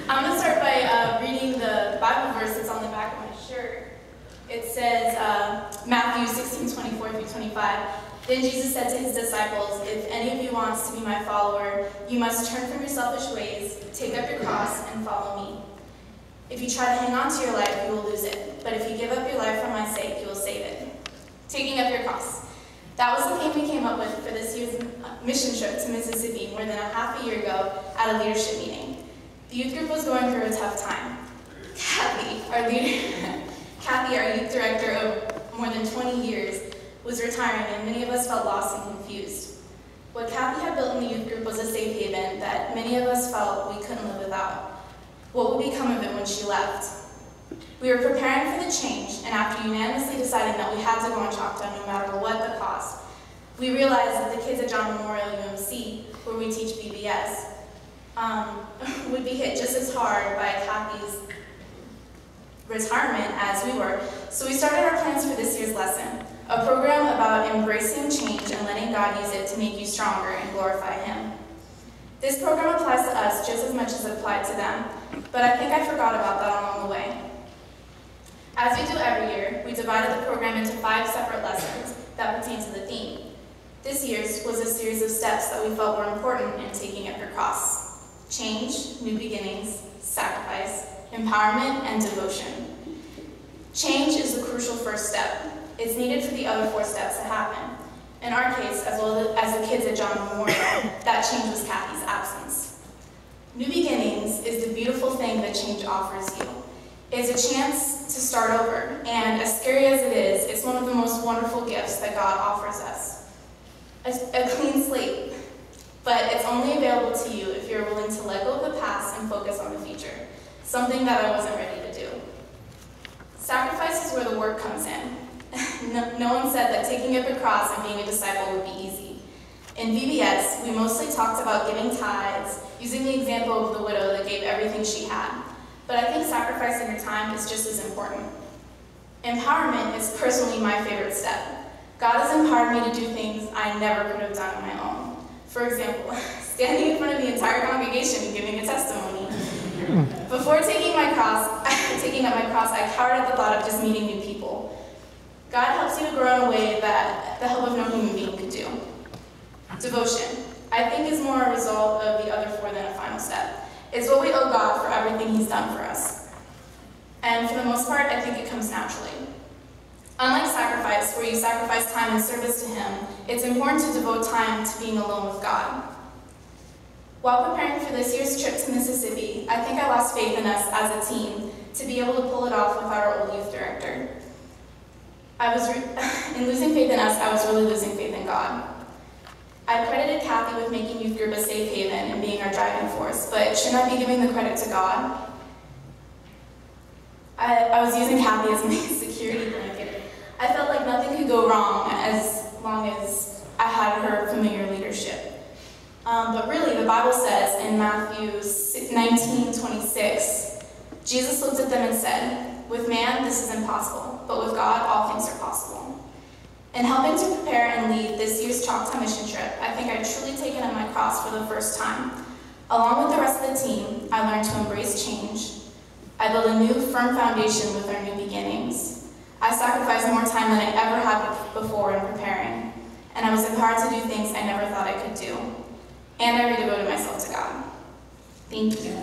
I'm going to start by reading the Bible verse that's on the back of my shirt. It says, Matthew 16:24-25. Then Jesus said to his disciples, "If any of you wants to be my follower, you must turn from your selfish ways, take up your cross, and follow me. If you try to hang on to your life, you will lose it. But if you give up your life for my sake, you will save it." Taking up your cross. That was the theme we came up with for this year's mission trip to Mississippi more than a half a year ago at a leadership meeting. The youth group was going through a tough time. Kathy, our youth director of more than 20 years, was retiring, and many of us felt lost and confused. What Kathy had built in the youth group was a safe haven that many of us felt we couldn't live without. What would become of it when she left? We were preparing for the change, and after unanimously deciding that we had to go on Choctaw no matter what the cost, we realized that the kids at John Memorial UMC, where we teach VBS, would be hit just as hard by Kathy's retirement as we were. So we started our plans for this year's lesson, a program about embracing change and letting God use it to make you stronger and glorify Him. This program applies to us just as much as it applied to them, but I think I forgot about that along the way. As we do every year, we divided the program into 5 separate lessons that pertain to the theme. This year's was a series of steps that we felt were important in taking up your cross: change, new beginnings, sacrifice, empowerment, and devotion. Change is the crucial first step. It's needed for the other 4 steps to happen. In our case, as well as the kids at John Memorial, that change was Kathy's absence. New beginnings is the beautiful thing that change offers you. It's a chance to start over, and as scary as it is, it's one of the most wonderful gifts that God offers us. A clean slate, but it's only available to you if you're willing to let go of the past and focus on the future, something that I wasn't ready to do. Sacrifice is where the work comes in. No one said that taking up your cross and being a disciple would be easy. In VBS, we mostly talked about giving tithes, using the example of the widow that gave everything she had. But I think sacrificing your time is just as important. Empowerment is personally my favorite step. God has empowered me to do things I never could have done on my own. For example, standing in front of the entire congregation and giving a testimony. Before taking up my cross, I cowered at the thought of just meeting new people. God helps you to grow in a way that the help of no human being could do. Devotion, I think, is more a result of the other 4 than a final step. It's what we owe God for everything He's done for us. And for the most part, I think it comes naturally. Unlike sacrifice, where you sacrifice time in service to Him, it's important to devote time to being alone with God. While preparing for this year's trip to Mississippi, I think I lost faith in us as a team to be able to pull it off without our old youth director. In losing faith in us, I was really losing faith in God. I credited Kathy with making youth group a safe haven and being our driving force, but shouldn't I be giving the credit to God? I was using Kathy as my security blanket. I felt like nothing could go wrong as long as I had her familiar leadership. But really, the Bible says in Matthew 19:26, Jesus looked at them and said, "With man, this is impossible, but with God, all things are possible." In helping to prepare and lead this year's Choctaw mission trip, I think I've truly taken up my cross for the first time. Along with the rest of the team, I learned to embrace change. I built a new, firm foundation with our new beginnings. I sacrificed more time than I ever had before in preparing, and I was empowered to do things I never thought I could do. And I redevoted myself to God. Thank you.